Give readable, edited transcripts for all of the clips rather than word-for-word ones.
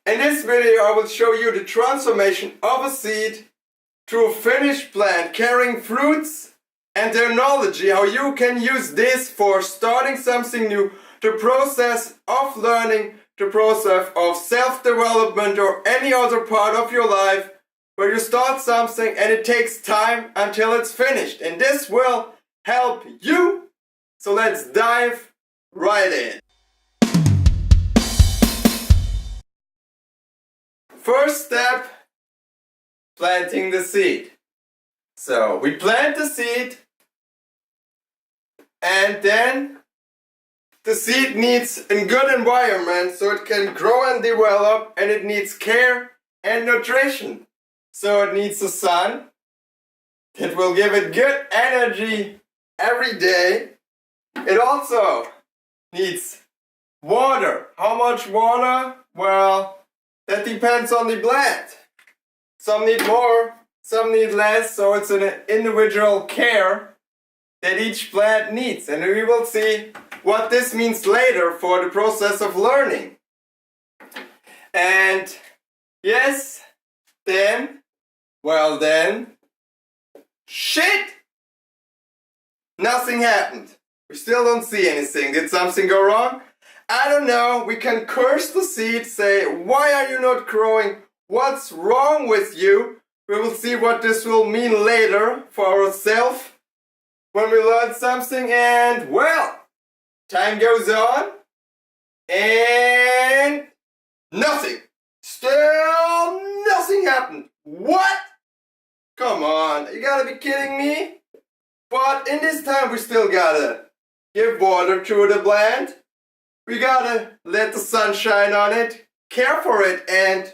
In this video I will show you the transformation of a seed to a finished plant carrying fruits and technology, how you can use this for starting something new, the process of learning, the process of self-development or any other part of your life where you start something and it takes time until it's finished. And this will help you. So let's dive right in. First step, planting the seed. So we plant the seed and then the seed needs a good environment so it can grow and develop, and it needs care and nutrition. So it needs the sun that will give it good energy every day. It also needs water. How much water? Well, that depends on the plant. Some need more, some need less, so it's an individual care that each plant needs. And we will see what this means later for the process of learning. And yes, then, shit! Nothing happened. We still don't see anything. Did something go wrong? I don't know. We can curse the seed, say, why are you not growing? What's wrong with you? We will see what this will mean later for ourselves when we learn something. And well, time goes on and nothing. Still nothing happened. What? Come on, you gotta be kidding me. But in this time we still gotta give water to the plant. We gotta let the sun shine on it, care for it, and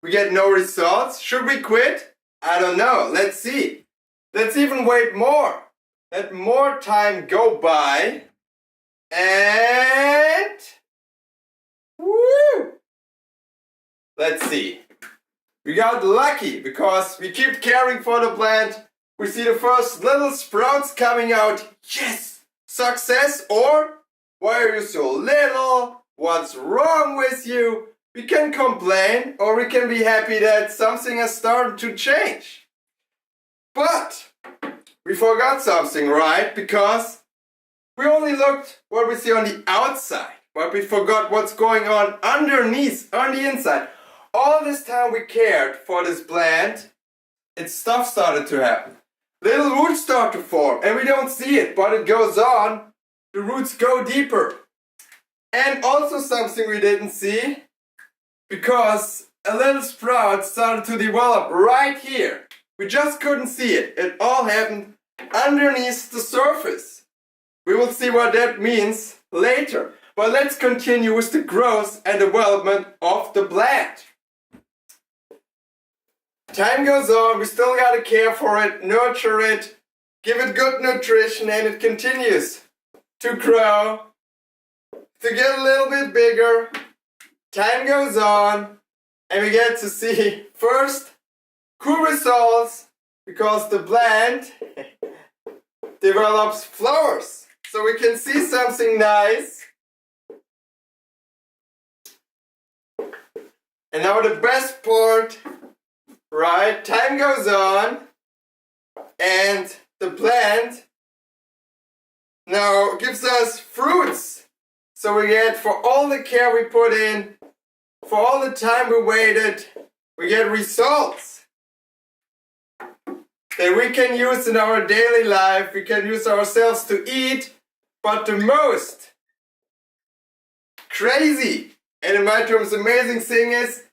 we get no results. Should we quit? I don't know. Let's see. Let's even wait more. Let more time go by. And woo! Let's see. We got lucky because we keep caring for the plant. We see the first little sprouts coming out. Yes! Success. Or why are you so little? What's wrong with you? We can complain or we can be happy that something has started to change. But we forgot something, right? Because we only looked what we see on the outside, but we forgot what's going on underneath, on the inside. All this time we cared for this plant, its stuff started to happen. Little roots start to form and we don't see it, but it goes on. The roots go deeper. And also something we didn't see, because a little sprout started to develop right here. We just couldn't see it. It all happened underneath the surface. We will see what that means later. But let's continue with the growth and development of the plant. Time goes on, we still gotta care for it, nurture it, give it good nutrition, and it continues to grow, to get a little bit bigger. Time goes on, and we get to see first cool results because the plant develops flowers. So we can see something nice. And now the best part, right? Time goes on and the plant now gives us fruits. So we get, for all the care we put in, for all the time we waited, we get results that we can use in our daily life. We can use ourselves to eat. But the most crazy and in my terms amazing thing is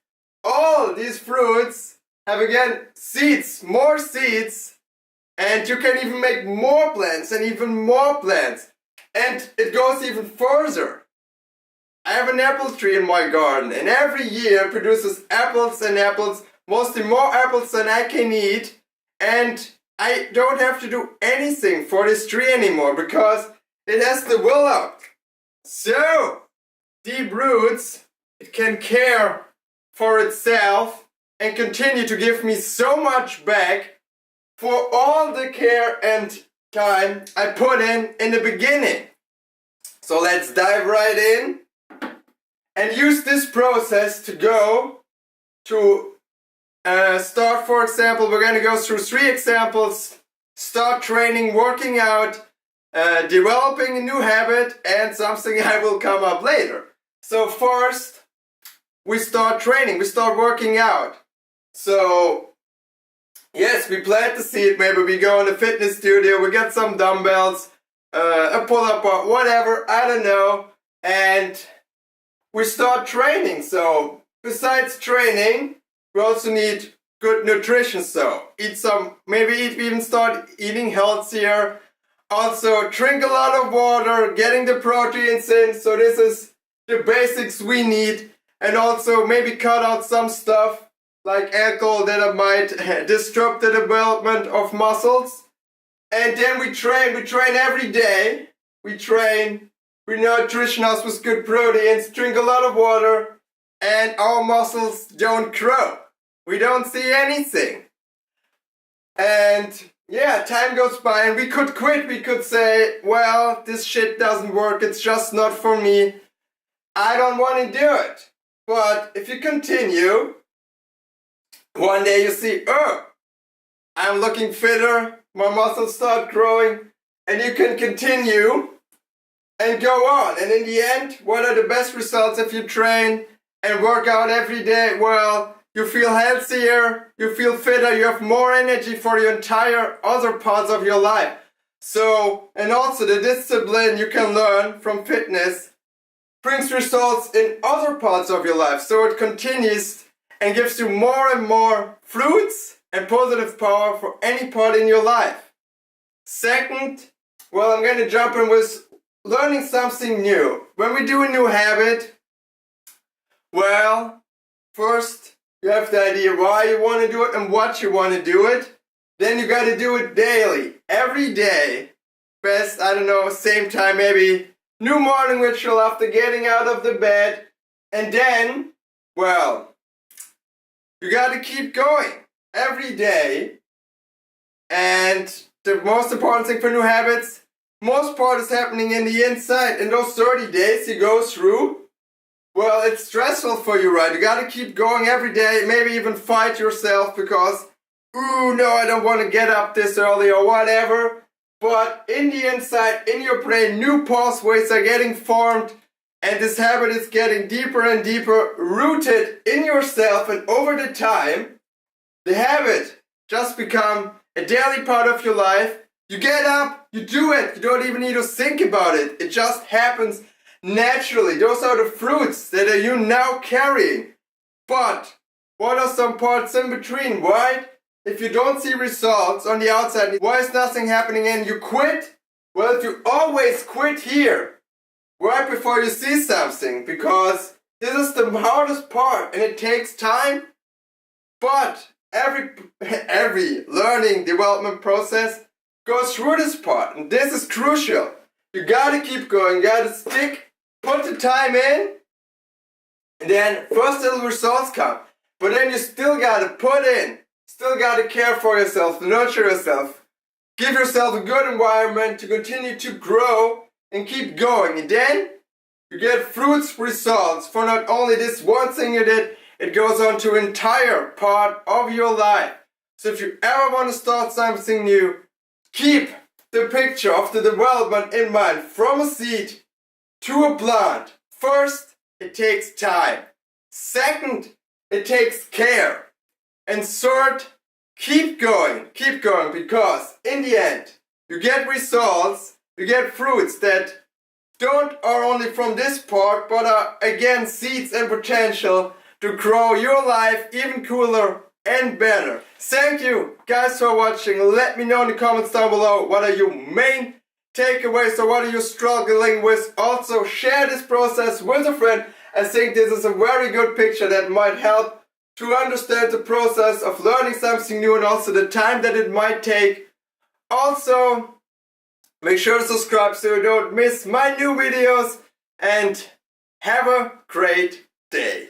all these fruits have again seeds, more seeds, and you can even make more plants and even more plants. And it goes even further. I have an apple tree in my garden and every year it produces apples and apples, mostly more apples than I can eat, and I don't have to do anything for this tree anymore because it has developed so deep roots, it can care for itself and continue to give me so much back for all the care and time I put in the beginning. So let's dive right in and use this process to go to start. For example, we're going to go through 3 examples: start training, working out, developing a new habit, and something I will come up later. So first, we start training, we start working out. So yes, we plant the seed. Maybe we go in a fitness studio, we get some dumbbells, a pull-up bar, whatever, I don't know, and we start training. So besides training, we also need good nutrition. So even start eating healthier. Also drink a lot of water, getting the proteins in. So this is the basics we need. And also maybe cut out some stuff like alcohol that might disrupt the development of muscles. And then we train every day. We nutrition us with good proteins, drink a lot of water, and our muscles don't grow. We don't see anything. And yeah, time goes by and we could quit. We could say, well, this shit doesn't work, it's just not for me, I don't want to do it. But if you continue, one day you see, oh, I'm looking fitter, my muscles start growing, and you can continue and go on. And in the end, what are the best results if you train and work out every day? Well, you feel healthier, you feel fitter, you have more energy for your entire other parts of your life. So, and also the discipline you can learn from fitness brings results in other parts of your life. So it continues and gives you more and more fruits and positive power for any part in your life. Second, well, I'm going to jump in with learning something new. When we do a new habit, well, first you have the idea why you want to do it and what you want to do it. Then you got to do it daily, every day. Best, I don't know, same time, maybe new morning ritual after getting out of the bed. And then, well, you got to keep going every day. And the most important thing for new habits, most part is happening in the inside. In those 30 days you go through, well, it's stressful for you, right? You gotta keep going every day, maybe even fight yourself because, ooh, no, I don't want to get up this early or whatever. But in the inside, in your brain, new pathways are getting formed, and this habit is getting deeper and deeper rooted in yourself, and over the time, the habit just become a daily part of your life. You get up, you do it, you don't even need to think about it. It just happens naturally. Those are the fruits that are you now carrying. But what are some parts in between, right? If you don't see results on the outside, why is nothing happening and you quit? Well, if you always quit here, right before you see something, because this is the hardest part and it takes time, but every learning development process goes through this part, and this is crucial. You gotta keep going, you gotta stick, put the time in, and then first little results come. But then you still gotta put in, still gotta care for yourself, nurture yourself, give yourself a good environment to continue to grow and keep going. And then you get fruits, results for not only this one thing you did, it goes on to entire part of your life. So if you ever want to start something new, keep the picture of the development in mind, from a seed to a plant. First, it takes time. Second, it takes care. And third, keep going, because in the end, you get results, you get fruits that are only from this part, but are again seeds and potential to grow your life even cooler and better. Thank you guys for watching. Let me know in the comments down below what are your main takeaways or what are you struggling with. Also share this process with a friend. I think this is a very good picture that might help to understand the process of learning something new and also the time that it might take. Also, make sure to subscribe so you don't miss my new videos, and have a great day.